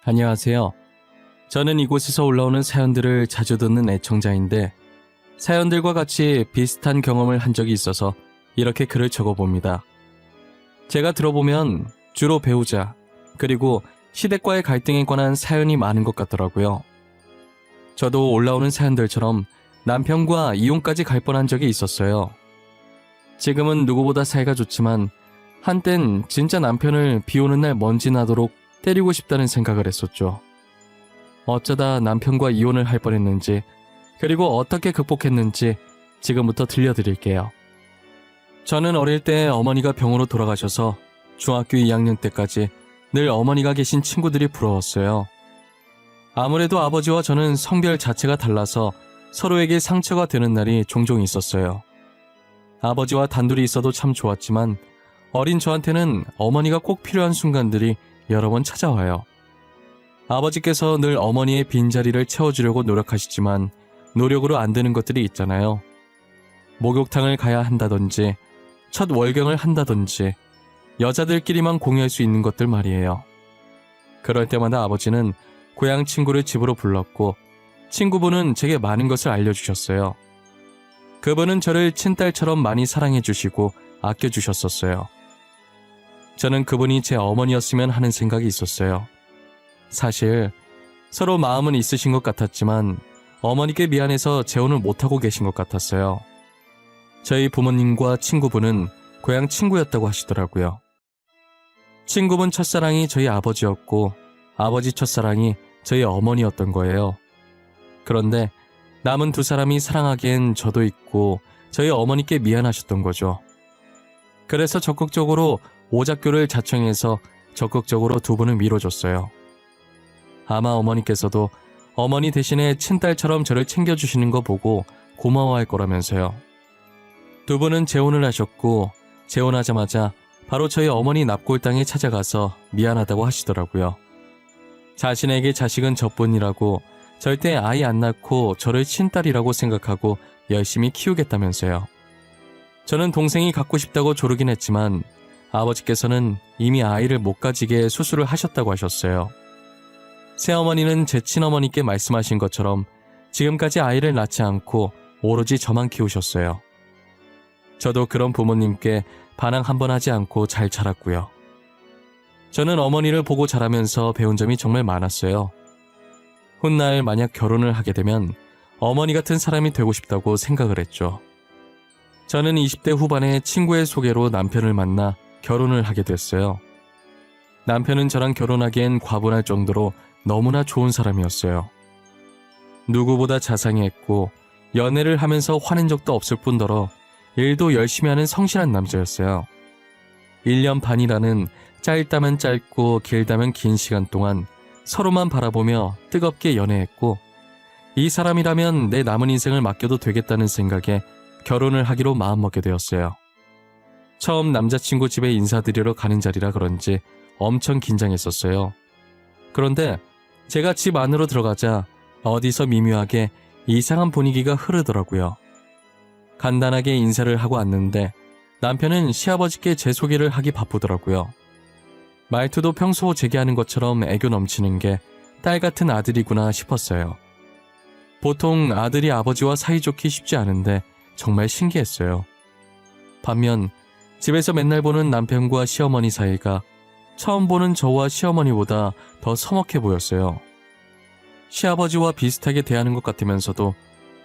안녕하세요. 저는 이곳에서 올라오는 사연들을 자주 듣는 애청자인데 사연들과 같이 비슷한 경험을 한 적이 있어서 이렇게 글을 적어봅니다. 제가 들어보면 주로 배우자 그리고 시댁과의 갈등에 관한 사연이 많은 것 같더라고요. 저도 올라오는 사연들처럼 남편과 이혼까지 갈 뻔한 적이 있었어요. 지금은 누구보다 사이가 좋지만 한땐 진짜 남편을 비 오는 날 먼지 나도록 때리고 싶다는 생각을 했었죠. 어쩌다 남편과 이혼을 할 뻔했는지 그리고 어떻게 극복했는지 지금부터 들려드릴게요. 저는 어릴 때 어머니가 병으로 돌아가셔서 중학교 2학년 때까지 늘 어머니가 계신 친구들이 부러웠어요. 아무래도 아버지와 저는 성별 자체가 달라서 서로에게 상처가 되는 날이 종종 있었어요. 아버지와 단둘이 있어도 참 좋았지만 어린 저한테는 어머니가 꼭 필요한 순간들이 여러 번 찾아와요. 아버지께서 늘 어머니의 빈자리를 채워주려고 노력하시지만 노력으로 안 되는 것들이 있잖아요. 목욕탕을 가야 한다든지 첫 월경을 한다든지 여자들끼리만 공유할 수 있는 것들 말이에요. 그럴 때마다 아버지는 고향 친구를 집으로 불렀고 친구분은 제게 많은 것을 알려주셨어요. 그분은 저를 친딸처럼 많이 사랑해주시고 아껴주셨었어요. 저는 그분이 제 어머니였으면 하는 생각이 있었어요. 사실 서로 마음은 있으신 것 같았지만 어머니께 미안해서 재혼을 못하고 계신 것 같았어요. 저희 부모님과 친구분은 고향 친구였다고 하시더라고요. 친구분 첫사랑이 저희 아버지였고 아버지 첫사랑이 저희 어머니였던 거예요. 그런데 남은 두 사람이 사랑하기엔 저도 있고 저희 어머니께 미안하셨던 거죠. 그래서 적극적으로 오작교를 자청해서 적극적으로 두 분을 밀어줬어요. 아마 어머니께서도 어머니 대신에 친딸처럼 저를 챙겨주시는 거 보고 고마워할 거라면서요. 두 분은 재혼을 하셨고 재혼하자마자 바로 저희 어머니 납골당에 찾아가서 미안하다고 하시더라고요. 자신에게 자식은 저뿐이라고 절대 아이 안 낳고 저를 친딸이라고 생각하고 열심히 키우겠다면서요. 저는 동생이 갖고 싶다고 조르긴 했지만 아버지께서는 이미 아이를 못 가지게 수술을 하셨다고 하셨어요. 새어머니는 제 친어머니께 말씀하신 것처럼 지금까지 아이를 낳지 않고 오로지 저만 키우셨어요. 저도 그런 부모님께 반항 한번 하지 않고 잘 자랐고요. 저는 어머니를 보고 자라면서 배운 점이 정말 많았어요. 훗날 만약 결혼을 하게 되면 어머니 같은 사람이 되고 싶다고 생각을 했죠. 저는 20대 후반에 친구의 소개로 남편을 만나 결혼을 하게 됐어요. 남편은 저랑 결혼하기엔 과분할 정도로 너무나 좋은 사람이었어요. 누구보다 자상했고 연애를 하면서 화낸 적도 없을 뿐더러 일도 열심히 하는 성실한 남자였어요. 1년 반이라는 짧다면 짧고 길다면 긴 시간 동안 서로만 바라보며 뜨겁게 연애했고 이 사람이라면 내 남은 인생을 맡겨도 되겠다는 생각에 결혼을 하기로 마음먹게 되었어요. 처음 남자친구 집에 인사드리러 가는 자리라 그런지 엄청 긴장했었어요. 그런데 제가 집 안으로 들어가자 어디서 미묘하게 이상한 분위기가 흐르더라고요. 간단하게 인사를 하고 왔는데 남편은 시아버지께 제 소개를 하기 바쁘더라고요. 말투도 평소 제게 하는 것처럼 애교 넘치는 게 딸 같은 아들이구나 싶었어요. 보통 아들이 아버지와 사이좋기 쉽지 않은데 정말 신기했어요. 반면 집에서 맨날 보는 남편과 시어머니 사이가 처음 보는 저와 시어머니보다 더 서먹해 보였어요. 시아버지와 비슷하게 대하는 것 같으면서도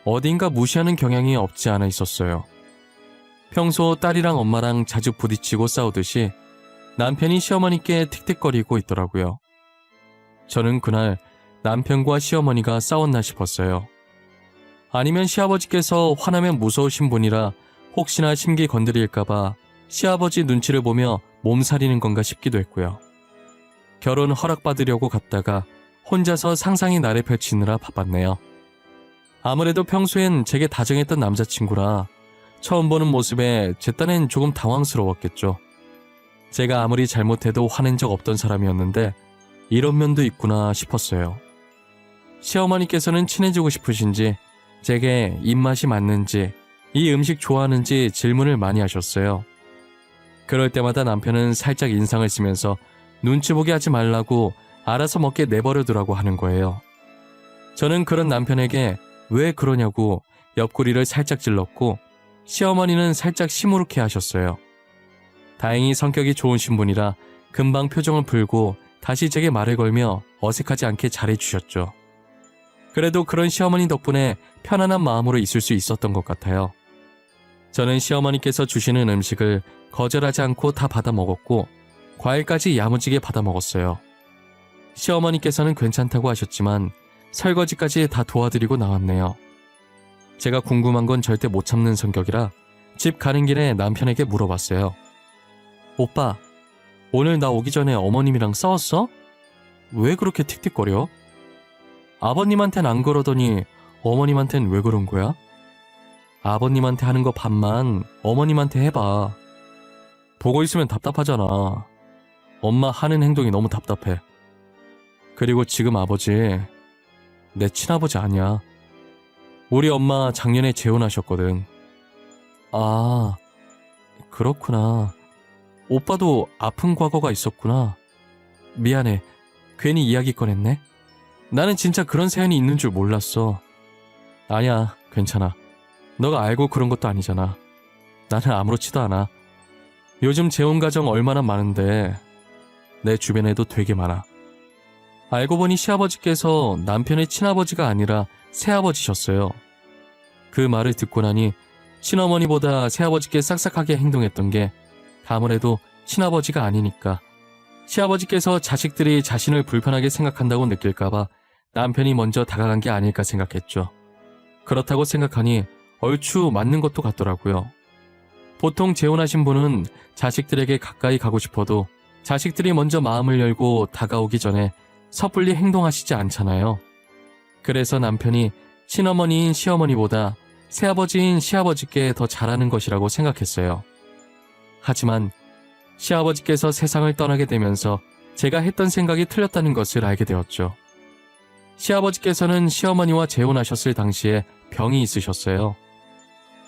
어딘가 무시하는 경향이 없지 않아 있었어요. 평소 딸이랑 엄마랑 자주 부딪히고 싸우듯이 남편이 시어머니께 틱틱거리고 있더라고요. 저는 그날 남편과 시어머니가 싸웠나 싶었어요. 아니면 시아버지께서 화나면 무서우신 분이라 혹시나 심기 건드릴까봐 시아버지 눈치를 보며 몸살이는 건가 싶기도 했고요. 결혼 허락받으려고 갔다가 혼자서 상상의 날에 펼치느라 바빴네요. 아무래도 평소엔 제게 다정했던 남자친구라 처음 보는 모습에 제 딴엔 조금 당황스러웠겠죠. 제가 아무리 잘못해도 화낸 적 없던 사람이었는데 이런 면도 있구나 싶었어요. 시어머니께서는 친해지고 싶으신지 제게 입맛이 맞는지 이 음식 좋아하는지 질문을 많이 하셨어요. 그럴 때마다 남편은 살짝 인상을 쓰면서 눈치 보게 하지 말라고 알아서 먹게 내버려두라고 하는 거예요. 저는 그런 남편에게 왜 그러냐고 옆구리를 살짝 찔렀고 시어머니는 살짝 시무룩해 하셨어요. 다행히 성격이 좋으신 분이라 금방 표정을 풀고 다시 제게 말을 걸며 어색하지 않게 잘해주셨죠. 그래도 그런 시어머니 덕분에 편안한 마음으로 있을 수 있었던 것 같아요. 저는 시어머니께서 주시는 음식을 거절하지 않고 다 받아 먹었고 과일까지 야무지게 받아 먹었어요. 시어머니께서는 괜찮다고 하셨지만 설거지까지 다 도와드리고 나왔네요. 제가 궁금한 건 절대 못 참는 성격이라 집 가는 길에 남편에게 물어봤어요. 오빠, 오늘 나 오기 전에 어머님이랑 싸웠어? 왜 그렇게 틱틱거려? 아버님한텐 안 그러더니 어머님한텐 왜 그런 거야? 아버님한테 하는 거 반만 어머님한테 해봐. 보고 있으면 답답하잖아. 엄마 하는 행동이 너무 답답해. 그리고 지금 아버지, 내 친아버지 아니야. 우리 엄마 작년에 재혼하셨거든. 아, 그렇구나. 오빠도 아픈 과거가 있었구나. 미안해. 괜히 이야기 꺼냈네. 나는 진짜 그런 사연이 있는 줄 몰랐어. 아니야, 괜찮아. 너가 알고 그런 것도 아니잖아. 나는 아무렇지도 않아. 요즘 재혼 가정 얼마나 많은데 내 주변에도 되게 많아. 알고 보니 시아버지께서 남편의 친아버지가 아니라 새아버지셨어요. 그 말을 듣고 나니 친어머니보다 새아버지께 싹싹하게 행동했던 게 아무래도 친아버지가 아니니까 시아버지께서 자식들이 자신을 불편하게 생각한다고 느낄까봐 남편이 먼저 다가간 게 아닐까 생각했죠. 그렇다고 생각하니 얼추 맞는 것도 같더라고요. 보통 재혼하신 분은 자식들에게 가까이 가고 싶어도 자식들이 먼저 마음을 열고 다가오기 전에 섣불리 행동하시지 않잖아요. 그래서 남편이 친어머니인 시어머니보다 새아버지인 시아버지께 더 잘하는 것이라고 생각했어요. 하지만 시아버지께서 세상을 떠나게 되면서 제가 했던 생각이 틀렸다는 것을 알게 되었죠. 시아버지께서는 시어머니와 재혼하셨을 당시에 병이 있으셨어요.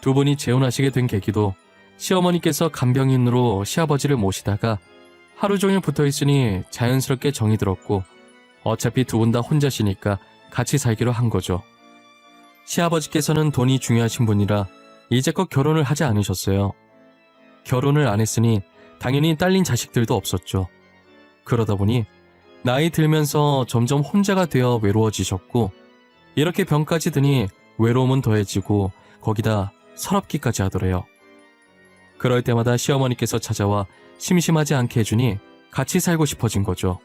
두 분이 재혼하시게 된 계기도 시어머니께서 간병인으로 시아버지를 모시다가 하루 종일 붙어있으니 자연스럽게 정이 들었고 어차피 두 분 다 혼자시니까 같이 살기로 한 거죠. 시아버지께서는 돈이 중요하신 분이라 이제껏 결혼을 하지 않으셨어요. 결혼을 안 했으니 당연히 딸린 자식들도 없었죠. 그러다 보니 나이 들면서 점점 혼자가 되어 외로워지셨고 이렇게 병까지 드니 외로움은 더해지고 거기다 서럽기까지 하더래요. 그럴 때마다 시어머니께서 찾아와 심심하지 않게 해주니 같이 살고 싶어진 거죠.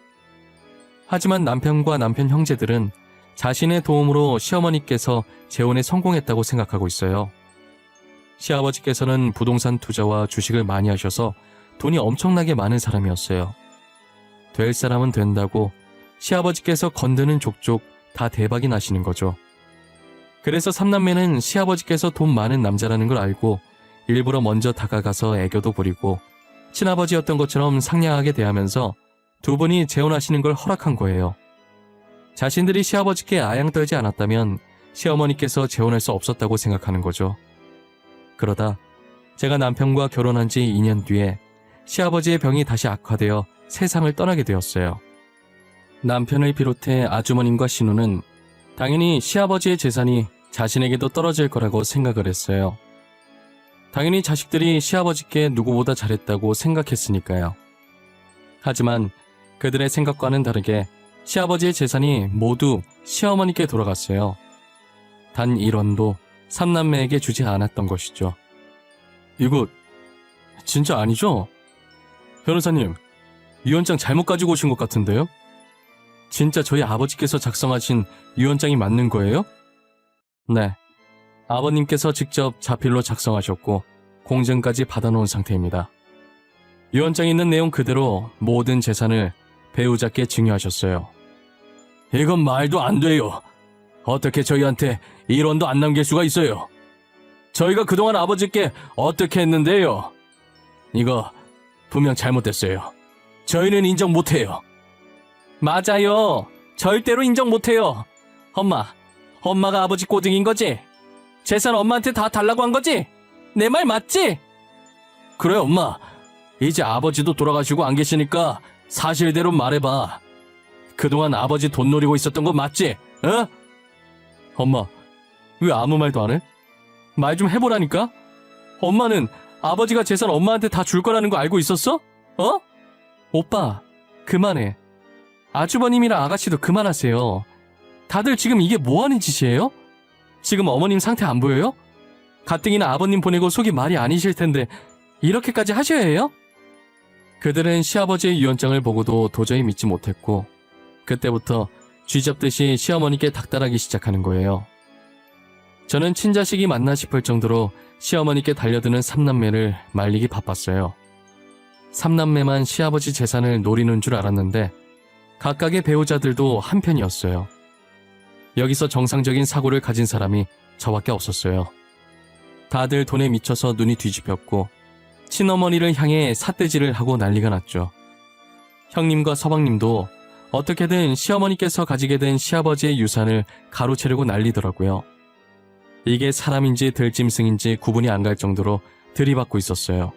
하지만 남편과 남편 형제들은 자신의 도움으로 시어머니께서 재혼에 성공했다고 생각하고 있어요. 시아버지께서는 부동산 투자와 주식을 많이 하셔서 돈이 엄청나게 많은 사람이었어요. 될 사람은 된다고 시아버지께서 건드는 족족 다 대박이 나시는 거죠. 그래서 삼남매는 시아버지께서 돈 많은 남자라는 걸 알고 일부러 먼저 다가가서 애교도 부리고 친아버지였던 것처럼 상냥하게 대하면서 두 분이 재혼하시는 걸 허락한 거예요. 자신들이 시아버지께 아양 떨지 않았다면 시어머니께서 재혼할 수 없었다고 생각하는 거죠. 그러다 제가 남편과 결혼한 지 2년 뒤에 시아버지의 병이 다시 악화되어 세상을 떠나게 되었어요. 남편을 비롯해 아주머님과 신우는 당연히 시아버지의 재산이 자신에게도 떨어질 거라고 생각을 했어요. 당연히 자식들이 시아버지께 누구보다 잘했다고 생각했으니까요. 하지만 그들의 생각과는 다르게 시아버지의 재산이 모두 시어머니께 돌아갔어요. 단 1원도 삼남매에게 주지 않았던 것이죠. 이거 진짜 아니죠? 변호사님, 유언장 잘못 가지고 오신 것 같은데요? 진짜 저희 아버지께서 작성하신 유언장이 맞는 거예요? 네, 아버님께서 직접 자필로 작성하셨고 공증까지 받아놓은 상태입니다. 유언장에 있는 내용 그대로 모든 재산을 배우자께 증여하셨어요. 이건 말도 안 돼요. 어떻게 저희한테 1원도 안 남길 수가 있어요? 저희가 그동안 아버지께 어떻게 했는데요? 이거 분명 잘못됐어요. 저희는 인정 못해요. 맞아요. 절대로 인정 못해요. 엄마가 아버지 꼬등인 거지? 재산 엄마한테 다 달라고 한 거지? 내 말 맞지? 그래 엄마. 이제 아버지도 돌아가시고 안 계시니까 사실대로 말해봐. 그동안 아버지 돈 노리고 있었던 거 맞지? 어? 엄마, 왜 아무 말도 안 해? 말 좀 해보라니까? 엄마는 아버지가 재산 엄마한테 다 줄 거라는 거 알고 있었어? 어? 오빠, 그만해. 아주버님이랑 아가씨도 그만하세요. 다들 지금 이게 뭐 하는 짓이에요? 지금 어머님 상태 안 보여요? 가뜩이나 아버님 보내고 속이 말이 아니실 텐데 이렇게까지 하셔야 해요? 그들은 시아버지의 유언장을 보고도 도저히 믿지 못했고 그때부터 쥐잡듯이 시어머니께 닥달하기 시작하는 거예요. 저는 친자식이 맞나 싶을 정도로 시어머니께 달려드는 삼남매를 말리기 바빴어요. 삼남매만 시아버지 재산을 노리는 줄 알았는데 각각의 배우자들도 한편이었어요. 여기서 정상적인 사고를 가진 사람이 저밖에 없었어요. 다들 돈에 미쳐서 눈이 뒤집혔고 친어머니를 향해 삿대질을 하고 난리가 났죠. 형님과 서방님도 어떻게든 시어머니께서 가지게 된 시아버지의 유산을 가로채려고 난리더라고요. 이게 사람인지 들짐승인지 구분이 안 갈 정도로 들이받고 있었어요.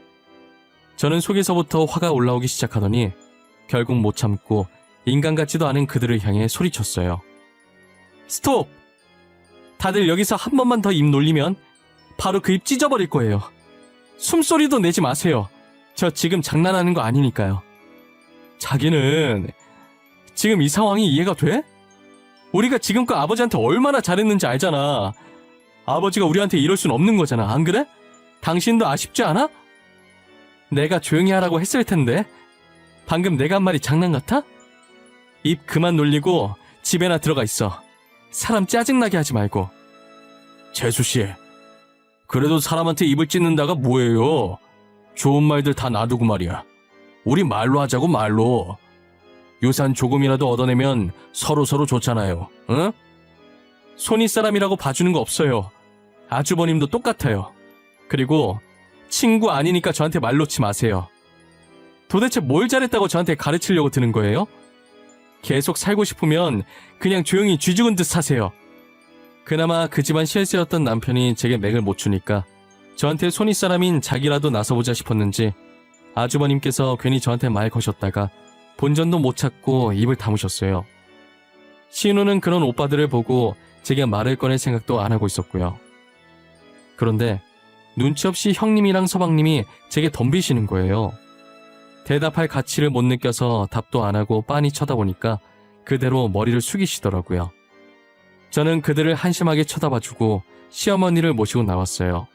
저는 속에서부터 화가 올라오기 시작하더니 결국 못 참고 인간 같지도 않은 그들을 향해 소리쳤어요. 스톱! 다들 여기서 한 번만 더 입 놀리면 바로 그 입 찢어버릴 거예요. 숨소리도 내지 마세요. 저 지금 장난하는 거 아니니까요. 자기는 지금 이 상황이 이해가 돼? 우리가 지금껏 아버지한테 얼마나 잘했는지 알잖아. 아버지가 우리한테 이럴 순 없는 거잖아. 안 그래? 당신도 아쉽지 않아? 내가 조용히 하라고 했을 텐데 방금 내가 한 말이 장난 같아? 입 그만 놀리고 집에나 들어가 있어. 사람 짜증나게 하지 말고. 재수씨, 그래도 사람한테 입을 찢는다가 뭐예요? 좋은 말들 다 놔두고 말이야. 우리 말로 하자고, 말로. 유산 조금이라도 얻어내면 서로서로 좋잖아요. 응? 손윗사람이라고 봐주는 거 없어요. 아주버님도 똑같아요. 그리고 친구 아니니까 저한테 말 놓지 마세요. 도대체 뭘 잘했다고 저한테 가르치려고 드는 거예요? 계속 살고 싶으면 그냥 조용히 쥐 죽은 듯 사세요. 그나마 그 집안 실세였던 남편이 제게 맥을 못 추니까 저한테 손윗사람인 자기라도 나서보자 싶었는지 아주버님께서 괜히 저한테 말 거셨다가 본전도 못 찾고 입을 다무셨어요. 신우는 그런 오빠들을 보고 제게 말을 꺼낼 생각도 안 하고 있었고요. 그런데 눈치 없이 형님이랑 서방님이 제게 덤비시는 거예요. 대답할 가치를 못 느껴서 답도 안 하고 빤히 쳐다보니까 그대로 머리를 숙이시더라고요. 저는 그들을 한심하게 쳐다봐주고 시어머니를 모시고 나왔어요.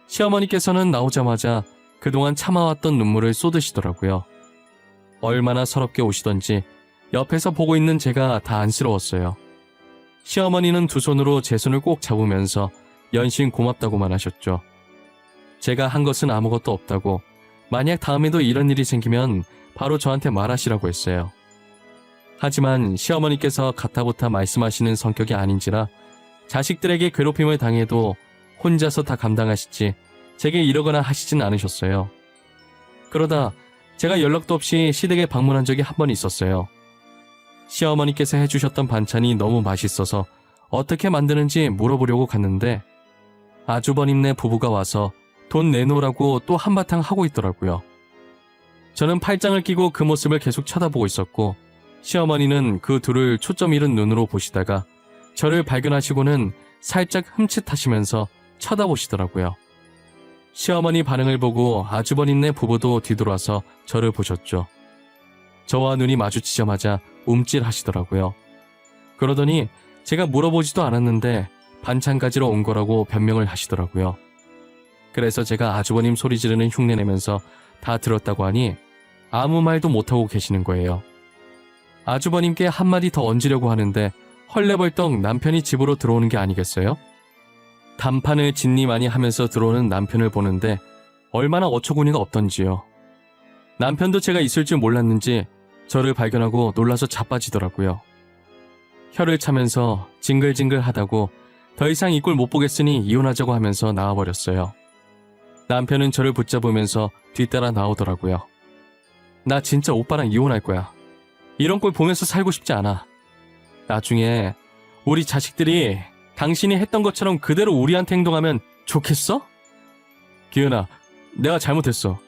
시어머니께서는 나오자마자 그동안 참아왔던 눈물을 쏟으시더라고요. 얼마나 서럽게 오시던지 옆에서 보고 있는 제가 다 안쓰러웠어요. 시어머니는 두 손으로 제 손을 꼭 잡으면서 연신 고맙다고만 하셨죠. 제가 한 것은 아무것도 없다고 만약 다음에도 이런 일이 생기면 바로 저한테 말하시라고 했어요. 하지만 시어머니께서 가타부타 말씀하시는 성격이 아닌지라 자식들에게 괴롭힘을 당해도 혼자서 다 감당하시지 제게 이러거나 하시진 않으셨어요. 그러다 제가 연락도 없이 시댁에 방문한 적이 한 번 있었어요. 시어머니께서 해주셨던 반찬이 너무 맛있어서 어떻게 만드는지 물어보려고 갔는데 아주버님네 부부가 와서 돈 내놓으라고 또 한바탕 하고 있더라고요. 저는 팔짱을 끼고 그 모습을 계속 쳐다보고 있었고 시어머니는 그 둘을 초점 잃은 눈으로 보시다가 저를 발견하시고는 살짝 흠칫하시면서 쳐다보시더라고요. 시어머니 반응을 보고 아주버님네 부부도 뒤돌아서 저를 보셨죠. 저와 눈이 마주치자마자 움찔하시더라고요. 그러더니 제가 물어보지도 않았는데 반찬 가지러 온 거라고 변명을 하시더라고요. 그래서 제가 아주버님 소리 지르는 흉내 내면서 다 들었다고 하니 아무 말도 못하고 계시는 거예요. 아주버님께 한마디 더 얹으려고 하는데 헐레벌떡 남편이 집으로 들어오는 게 아니겠어요? 단판을 진니 많이 하면서 들어오는 남편을 보는데 얼마나 어처구니가 없던지요. 남편도 제가 있을 줄 몰랐는지 저를 발견하고 놀라서 자빠지더라고요. 혀를 차면서 징글징글하다고 더 이상 이 꼴 못 보겠으니 이혼하자고 하면서 나와버렸어요. 남편은 저를 붙잡으면서 뒤따라 나오더라고요. 나 진짜 오빠랑 이혼할 거야. 이런 꼴 보면서 살고 싶지 않아. 나중에 우리 자식들이 당신이 했던 것처럼 그대로 우리한테 행동하면 좋겠어? 기은아, 내가 잘못했어.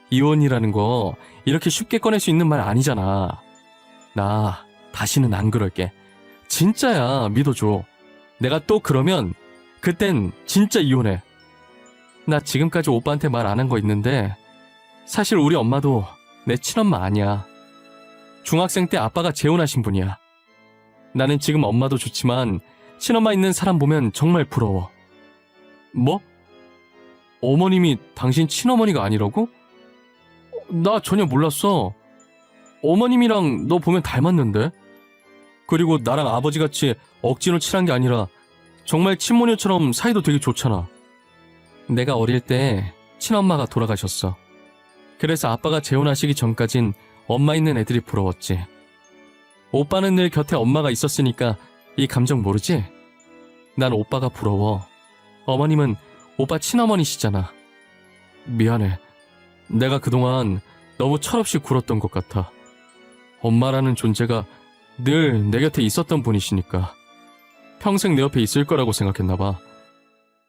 이혼이라는 거 이렇게 쉽게 꺼낼 수 있는 말 아니잖아. 나 다시는 안 그럴게. 진짜야, 믿어줘. 내가 또 그러면 그땐 진짜 이혼해. 나 지금까지 오빠한테 말 안 한 거 있는데 사실 우리 엄마도 내 친엄마 아니야. 중학생 때 아빠가 재혼하신 분이야. 나는 지금 엄마도 좋지만 친엄마 있는 사람 보면 정말 부러워. 뭐? 어머님이 당신 친어머니가 아니라고? 나 전혀 몰랐어. 어머님이랑 너 보면 닮았는데? 그리고 나랑 아버지같이 억지로 친한 게 아니라 정말 친모녀처럼 사이도 되게 좋잖아. 내가 어릴 때 친엄마가 돌아가셨어. 그래서 아빠가 재혼하시기 전까진 엄마 있는 애들이 부러웠지. 오빠는 늘 곁에 엄마가 있었으니까 이 감정 모르지? 난 오빠가 부러워. 어머님은 오빠 친어머니시잖아. 미안해. 내가 그동안 너무 철없이 굴었던 것 같아. 엄마라는 존재가 늘 내 곁에 있었던 분이시니까 평생 내 옆에 있을 거라고 생각했나 봐.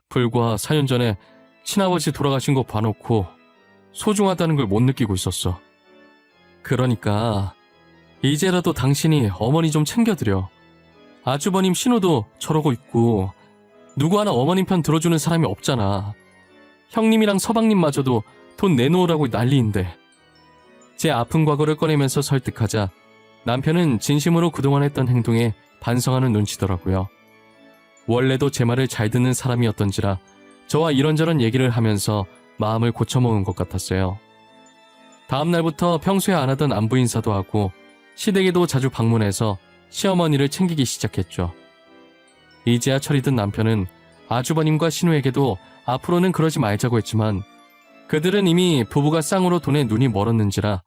불과 4년 전에 친아버지 돌아가신 거 봐놓고 소중하다는 걸 못 느끼고 있었어. 그러니까 이제라도 당신이 어머니 좀 챙겨드려. 아주버님 신우도 저러고 있고 누구 하나 어머님 편 들어주는 사람이 없잖아. 형님이랑 서방님마저도 돈 내놓으라고 난리인데. 제 아픈 과거를 꺼내면서 설득하자 남편은 진심으로 그동안 했던 행동에 반성하는 눈치더라고요. 원래도 제 말을 잘 듣는 사람이었던지라 저와 이런저런 얘기를 하면서 마음을 고쳐먹은 것 같았어요. 다음 날부터 평소에 안 하던 안부 인사도 하고 시댁에도 자주 방문해서 시어머니를 챙기기 시작했죠. 이제야 철이 든 남편은 아주버님과 신우에게도 앞으로는 그러지 말자고 했지만 그들은 이미 부부가 쌍으로 돈에 눈이 멀었는지라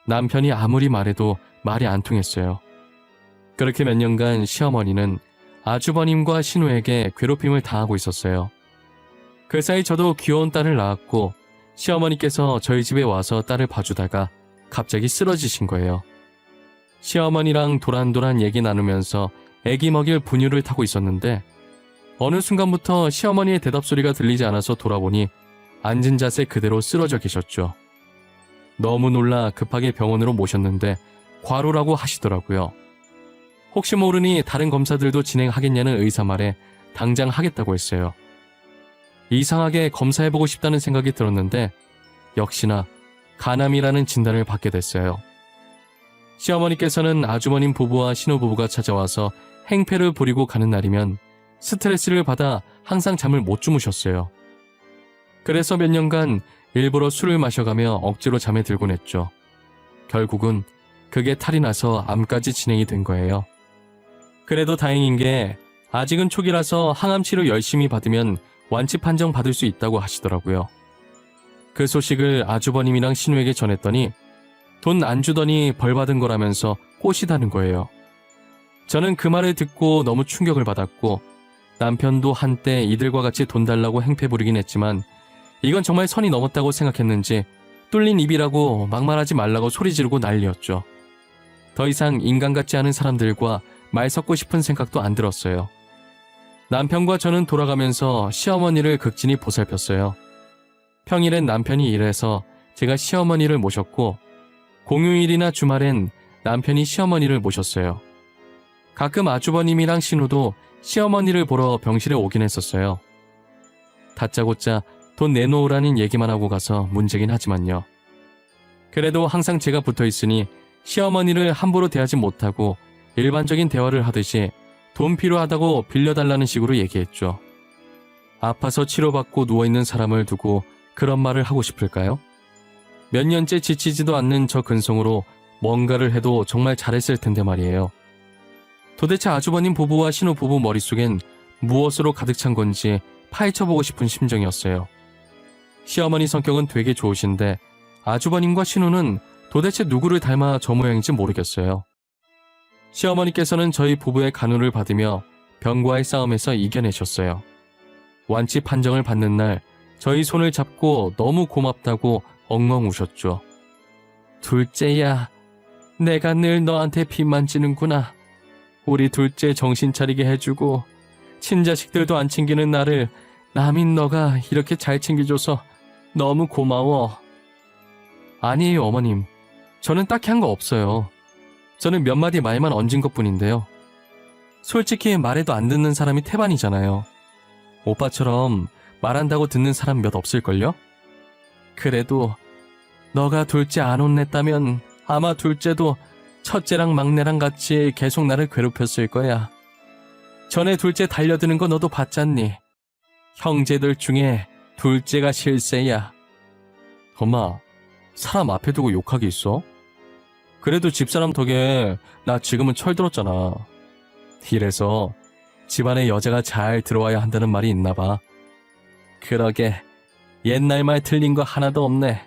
남편이 아무리 말해도 말이 안 통했어요. 그렇게 몇 년간 시어머니는 아주버님과 신우에게 괴롭힘을 당하고 있었어요. 그 사이 저도 귀여운 딸을 낳았고 시어머니께서 저희 집에 와서 딸을 봐주다가 갑자기 쓰러지신 거예요. 시어머니랑 도란도란 얘기 나누면서 애기 먹일 분유를 타고 있었는데 어느 순간부터 시어머니의 대답 소리가 들리지 않아서 돌아보니 앉은 자세 그대로 쓰러져 계셨죠. 너무 놀라 급하게 병원으로 모셨는데 과로라고 하시더라고요. 혹시 모르니 다른 검사들도 진행하겠냐는 의사 말에 당장 하겠다고 했어요. 이상하게 검사해보고 싶다는 생각이 들었는데 역시나 간암이라는 진단을 받게 됐어요. 시어머니께서는 아주버님 부부와 신우부부가 찾아와서 행패를 부리고 가는 날이면 스트레스를 받아 항상 잠을 못 주무셨어요. 그래서 몇 년간 일부러 술을 마셔가며 억지로 잠에 들곤 했죠. 결국은 그게 탈이 나서 암까지 진행이 된 거예요. 그래도 다행인 게 아직은 초기라서 항암 치료 열심히 받으면 완치 판정 받을 수 있다고 하시더라고요. 그 소식을 아주버님이랑 신우에게 전했더니 돈 안 주더니 벌 받은 거라면서 꼬시다는 거예요. 저는 그 말을 듣고 너무 충격을 받았고 남편도 한때 이들과 같이 돈 달라고 행패 부리긴 했지만 이건 정말 선이 넘었다고 생각했는지 뚫린 입이라고 막말하지 말라고 소리 지르고 난리였죠. 더 이상 인간 같지 않은 사람들과 말 섞고 싶은 생각도 안 들었어요. 남편과 저는 돌아가면서 시어머니를 극진히 보살폈어요. 평일엔 남편이 일해서 제가 시어머니를 모셨고 공휴일이나 주말엔 남편이 시어머니를 모셨어요. 가끔 아주버님이랑 신우도 시어머니를 보러 병실에 오긴 했었어요. 다짜고짜 돈 내놓으라는 얘기만 하고 가서 문제긴 하지만요. 그래도 항상 제가 붙어있으니 시어머니를 함부로 대하지 못하고 일반적인 대화를 하듯이 돈 필요하다고 빌려달라는 식으로 얘기했죠. 아파서 치료받고 누워있는 사람을 두고 그런 말을 하고 싶을까요? 몇 년째 지치지도 않는 저 근성으로 뭔가를 해도 정말 잘했을 텐데 말이에요. 도대체 아주버님 부부와 신우 부부 머릿속엔 무엇으로 가득 찬 건지 파헤쳐보고 싶은 심정이었어요. 시어머니 성격은 되게 좋으신데 아주버님과 신우는 도대체 누구를 닮아 저 모양인지 모르겠어요. 시어머니께서는 저희 부부의 간호를 받으며 병과의 싸움에서 이겨내셨어요. 완치 판정을 받는 날 저희 손을 잡고 너무 고맙다고 엉엉 우셨죠. 둘째야, 내가 늘 너한테 빚만 지는구나. 우리 둘째 정신 차리게 해주고 친자식들도 안 챙기는 나를 남인 너가 이렇게 잘 챙겨줘서 너무 고마워. 아니에요, 어머님. 저는 딱히 한 거 없어요. 저는 몇 마디 말만 얹은 것뿐인데요. 솔직히 말해도 안 듣는 사람이 태반이잖아요. 오빠처럼 말한다고 듣는 사람 몇 없을걸요? 그래도 너가 둘째 안 혼냈다면 아마 둘째도 첫째랑 막내랑 같이 계속 나를 괴롭혔을 거야. 전에 둘째 달려드는 거 너도 봤잖니? 형제들 중에 둘째가 실세야. 엄마, 사람 앞에 두고 욕하기 있어? 그래도 집사람 덕에 나 지금은 철들었잖아. 이래서 집안에 여자가 잘 들어와야 한다는 말이 있나 봐. 그러게 옛날 말 틀린 거 하나도 없네.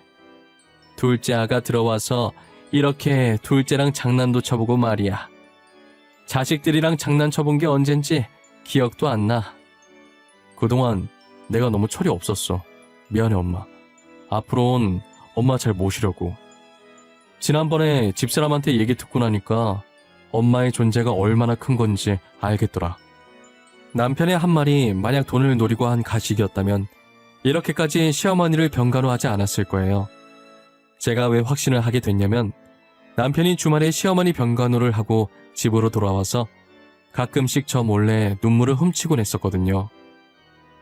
둘째 아가 들어와서 이렇게 둘째랑 장난도 쳐보고 말이야. 자식들이랑 장난쳐본 게 언젠지 기억도 안 나. 그동안 내가 너무 철이 없었어. 미안해 엄마. 앞으로는 엄마 잘 모시려고. 지난번에 집사람한테 얘기 듣고 나니까 엄마의 존재가 얼마나 큰 건지 알겠더라. 남편의 한 말이 만약 돈을 노리고 한 가식이었다면 이렇게까지 시어머니를 병간호하지 않았을 거예요. 제가 왜 확신을 하게 됐냐면 남편이 주말에 시어머니 병간호를 하고 집으로 돌아와서 가끔씩 저 몰래 눈물을 훔치곤 했었거든요.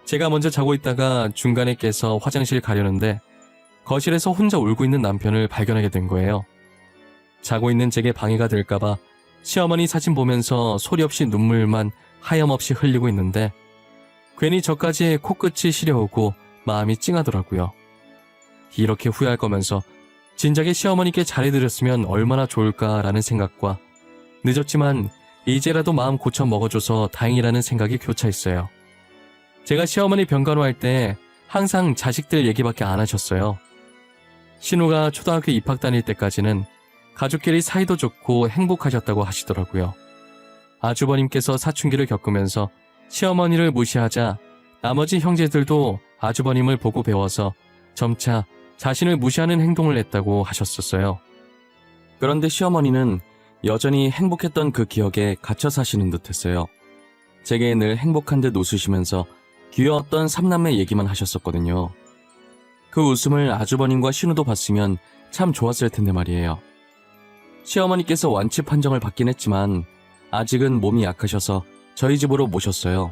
제가 먼저 자고 있다가 중간에 깨서 화장실 가려는데 거실에서 혼자 울고 있는 남편을 발견하게 된 거예요. 자고 있는 제게 방해가 될까봐 시어머니 사진 보면서 소리 없이 눈물만 하염없이 흘리고 있는데 괜히 저까지 코끝이 시려오고 마음이 찡하더라고요. 이렇게 후회할 거면서 진작에 시어머니께 잘해드렸으면 얼마나 좋을까라는 생각과 늦었지만 이제라도 마음 고쳐 먹어줘서 다행이라는 생각이 교차했어요. 제가 시어머니 병간호할 때 항상 자식들 얘기밖에 안 하셨어요. 신우가 초등학교 입학 다닐 때까지는 가족끼리 사이도 좋고 행복하셨다고 하시더라고요. 아주버님께서 사춘기를 겪으면서 시어머니를 무시하자 나머지 형제들도 아주버님을 보고 배워서 점차 자신을 무시하는 행동을 했다고 하셨었어요. 그런데 시어머니는 여전히 행복했던 그 기억에 갇혀 사시는 듯했어요. 제게 늘 행복한 듯 웃으시면서 귀여웠던 삼남매 얘기만 하셨었거든요. 그 웃음을 아주버님과 신우도 봤으면 참 좋았을 텐데 말이에요. 시어머니께서 완치 판정을 받긴 했지만 아직은 몸이 약하셔서 저희 집으로 모셨어요.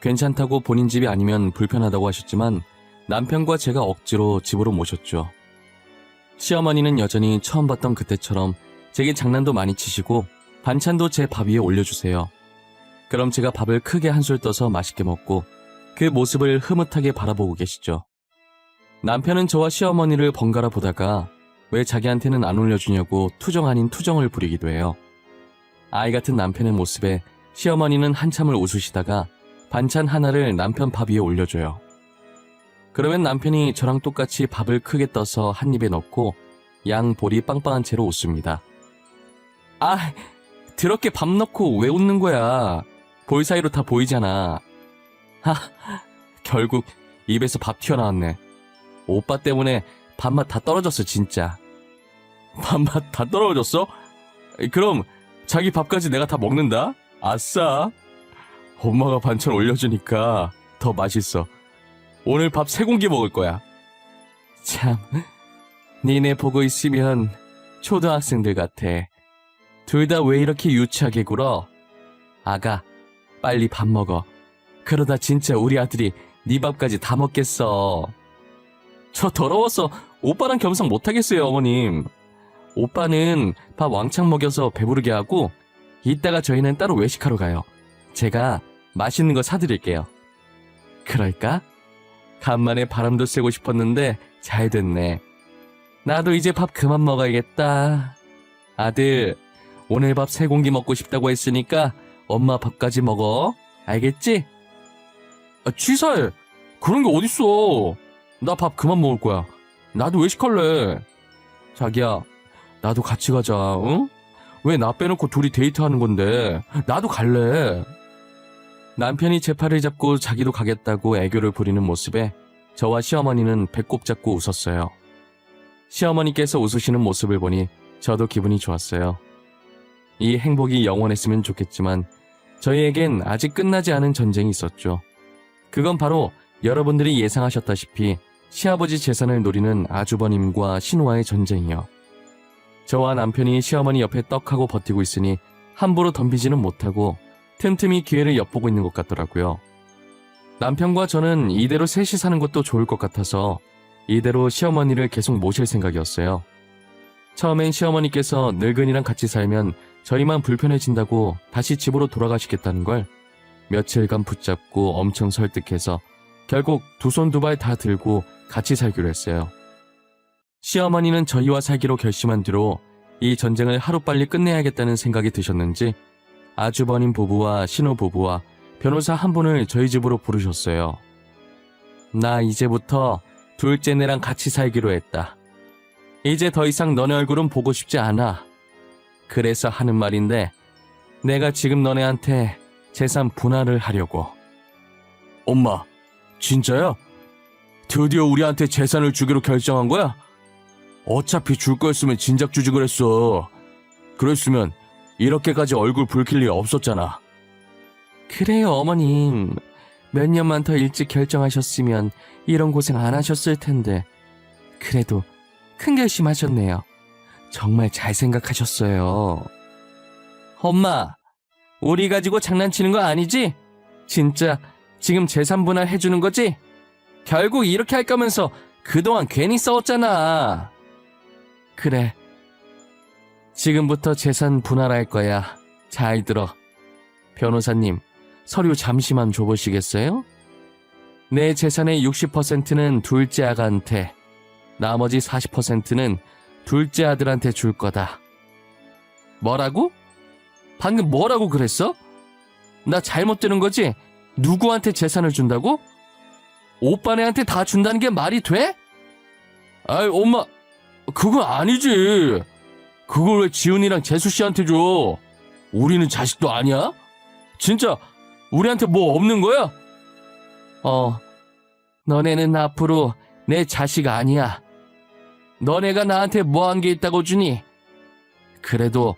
괜찮다고 본인 집이 아니면 불편하다고 하셨지만 남편과 제가 억지로 집으로 모셨죠. 시어머니는 여전히 처음 봤던 그때처럼 제게 장난도 많이 치시고 반찬도 제 밥 위에 올려주세요. 그럼 제가 밥을 크게 한술 떠서 맛있게 먹고 그 모습을 흐뭇하게 바라보고 계시죠. 남편은 저와 시어머니를 번갈아 보다가 왜 자기한테는 안 올려주냐고 투정 아닌 투정을 부리기도 해요. 아이 같은 남편의 모습에 시어머니는 한참을 웃으시다가 반찬 하나를 남편 밥 위에 올려줘요. 그러면 남편이 저랑 똑같이 밥을 크게 떠서 한 입에 넣고 양 볼이 빵빵한 채로 웃습니다. 아, 더럽게 밥 넣고 왜 웃는 거야? 볼 사이로 다 보이잖아. 하, 결국 입에서 밥 튀어나왔네. 오빠 때문에 밥맛 다 떨어졌어 진짜. 밥맛 다 떨어졌어? 그럼 자기 밥까지 내가 다 먹는다? 아싸. 엄마가 반찬 올려주니까 더 맛있어. 오늘 밥 3공기 먹을 거야. 참, 니네 보고 있으면 초등학생들 같아. 둘 다 왜 이렇게 유치하게 굴어? 아가, 빨리 밥 먹어. 그러다 진짜 우리 아들이 네 밥까지 다 먹겠어. 저 더러워서 오빠랑 겸상 못하겠어요, 어머님. 오빠는 밥 왕창 먹여서 배부르게 하고 이따가 저희는 따로 외식하러 가요. 제가 맛있는 거 사드릴게요. 그럴까? 간만에 바람도 쐬고 싶었는데 잘 됐네. 나도 이제 밥 그만 먹어야겠다. 아들, 오늘 밥 3공기 먹고 싶다고 했으니까 엄마 밥까지 먹어. 알겠지? 아, 취사해. 그런 게 어딨어. 나 밥 그만 먹을 거야. 나도 외식할래. 자기야, 나도 같이 가자, 응? 왜 나 빼놓고 둘이 데이트하는 건데. 나도 갈래. 남편이 제 팔을 잡고 자기도 가겠다고 애교를 부리는 모습에 저와 시어머니는 배꼽 잡고 웃었어요. 시어머니께서 웃으시는 모습을 보니 저도 기분이 좋았어요. 이 행복이 영원했으면 좋겠지만 저희에겐 아직 끝나지 않은 전쟁이 있었죠. 그건 바로 여러분들이 예상하셨다시피 시아버지 재산을 노리는 아주버님과 신우와의 전쟁이요. 저와 남편이 시어머니 옆에 떡하고 버티고 있으니 함부로 덤비지는 못하고 틈틈이 기회를 엿보고 있는 것 같더라고요. 남편과 저는 이대로 셋이 사는 것도 좋을 것 같아서 이대로 시어머니를 계속 모실 생각이었어요. 처음엔 시어머니께서 늙은이랑 같이 살면 저희만 불편해진다고 다시 집으로 돌아가시겠다는 걸 며칠간 붙잡고 엄청 설득해서 결국 두 손 두 발 다 들고 같이 살기로 했어요. 시어머니는 저희와 살기로 결심한 뒤로 이 전쟁을 하루빨리 끝내야겠다는 생각이 드셨는지 아주버님 부부와 신혼부부와 변호사 한 분을 저희 집으로 부르셨어요. 나 이제부터 둘째네랑 같이 살기로 했다. 이제 더 이상 너네 얼굴은 보고 싶지 않아. 그래서 하는 말인데 내가 지금 너네한테 재산 분할을 하려고. 엄마, 진짜야? 드디어 우리한테 재산을 주기로 결정한 거야? 어차피 줄 거였으면 진작 주지 그랬어. 그랬으면 이렇게까지 얼굴 붉힐 일 없었잖아. 그래요, 어머님. 몇 년만 더 일찍 결정하셨으면 이런 고생 안 하셨을 텐데. 그래도 큰 결심하셨네요. 정말 잘 생각하셨어요. 엄마, 우리 가지고 장난치는 거 아니지? 진짜 지금 재산 분할 해주는 거지? 결국 이렇게 할 거면서 그동안 괜히 싸웠잖아. 그래. 지금부터 재산 분할할 거야. 잘 들어. 변호사님, 서류 잠시만 줘보시겠어요? 내 재산의 60%는 둘째 아가한테, 나머지 40%는 둘째 아들한테 줄 거다. 뭐라고? 방금 뭐라고 그랬어? 나 잘못 들은 거지? 누구한테 재산을 준다고? 오빠네한테 다 준다는 게 말이 돼? 아이, 엄마, 그건 아니지. 그걸 왜 지훈이랑 재수씨한테 줘? 우리는 자식도 아니야? 진짜 우리한테 뭐 없는 거야? 너네는 앞으로 내 자식 아니야. 너네가 나한테 뭐 한 게 있다고 주니? 그래도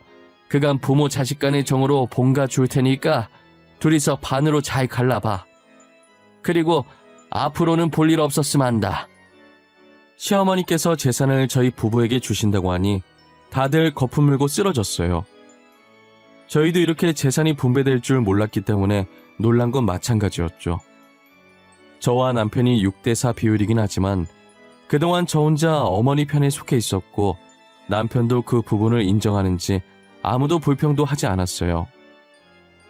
그간 부모 자식 간의 정으로 본가 줄 테니까 둘이서 반으로 잘 갈라봐. 그리고 앞으로는 볼 일 없었으면 한다. 시어머니께서 재산을 저희 부부에게 주신다고 하니 다들 거품 물고 쓰러졌어요. 저희도 이렇게 재산이 분배될 줄 몰랐기 때문에 놀란 건 마찬가지였죠. 저와 남편이 6대4 비율이긴 하지만 그동안 저 혼자 어머니 편에 속해 있었고 남편도 그 부분을 인정하는지 아무도 불평도 하지 않았어요.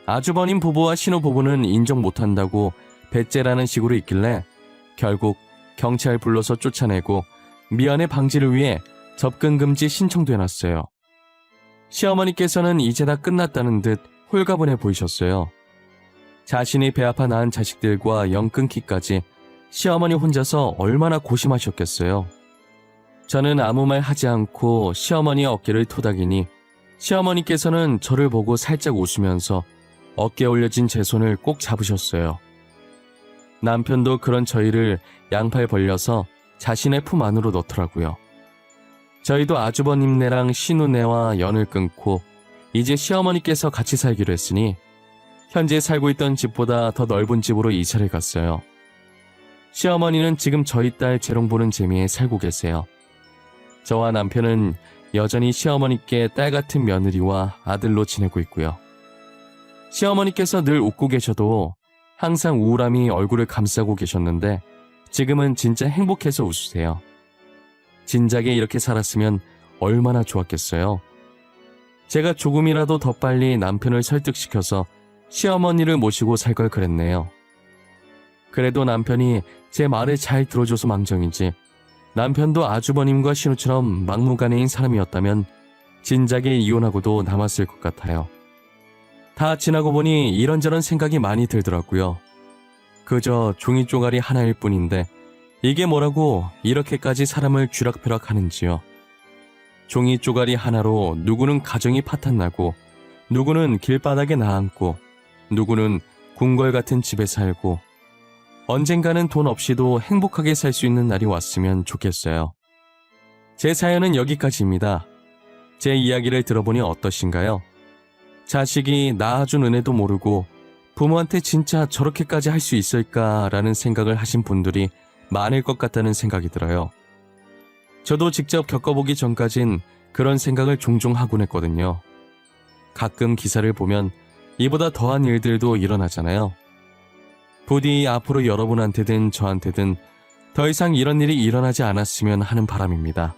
아주버님 부부와 신혼부부는 인정 못한다고 배째라는 식으로 있길래 결국 경찰 불러서 쫓아내고 미연의 방지를 위해 접근금지 신청도 해놨어요. 시어머니께서는 이제 다 끝났다는 듯 홀가분해 보이셨어요. 자신이 배 아파 낳은 자식들과 영 끊기까지 시어머니 혼자서 얼마나 고심하셨겠어요. 저는 아무 말 하지 않고 시어머니의 어깨를 토닥이니 시어머니께서는 저를 보고 살짝 웃으면서 어깨에 올려진 제 손을 꼭 잡으셨어요. 남편도 그런 저희를 양팔 벌려서 자신의 품 안으로 넣더라고요. 저희도 아주버님네랑 신우네와 연을 끊고 이제 시어머니께서 같이 살기로 했으니 현재 살고 있던 집보다 더 넓은 집으로 이사를 갔어요. 시어머니는 지금 저희 딸 재롱 보는 재미에 살고 계세요. 저와 남편은 여전히 시어머니께 딸 같은 며느리와 아들로 지내고 있고요. 시어머니께서 늘 웃고 계셔도 항상 우울함이 얼굴을 감싸고 계셨는데 지금은 진짜 행복해서 웃으세요. 진작에 이렇게 살았으면 얼마나 좋았겠어요. 제가 조금이라도 더 빨리 남편을 설득시켜서 시어머니를 모시고 살 걸 그랬네요. 그래도 남편이 제 말을 잘 들어줘서 망정이지 남편도 아주버님과 신우처럼 막무가내인 사람이었다면 진작에 이혼하고도 남았을 것 같아요. 다 지나고 보니 이런저런 생각이 많이 들더라고요. 그저 종이 쪼가리 하나일 뿐인데 이게 뭐라고 이렇게까지 사람을 쥐락펴락 하는지요. 종이 쪼가리 하나로 누구는 가정이 파탄나고 누구는 길바닥에 나앉고 누구는 궁궐 같은 집에 살고 언젠가는 돈 없이도 행복하게 살 수 있는 날이 왔으면 좋겠어요. 제 사연은 여기까지입니다. 제 이야기를 들어보니 어떠신가요? 자식이 낳아준 은혜도 모르고 부모한테 진짜 저렇게까지 할 수 있을까라는 생각을 하신 분들이 많을 것 같다는 생각이 들어요. 저도 직접 겪어보기 전까진 그런 생각을 종종 하곤 했거든요. 가끔 기사를 보면 이보다 더한 일들도 일어나잖아요. 부디 앞으로 여러분한테든 저한테든 더 이상 이런 일이 일어나지 않았으면 하는 바람입니다.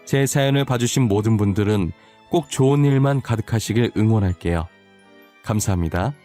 제 사연을 봐주신 모든 분들은 꼭 좋은 일만 가득하시길 응원할게요. 감사합니다.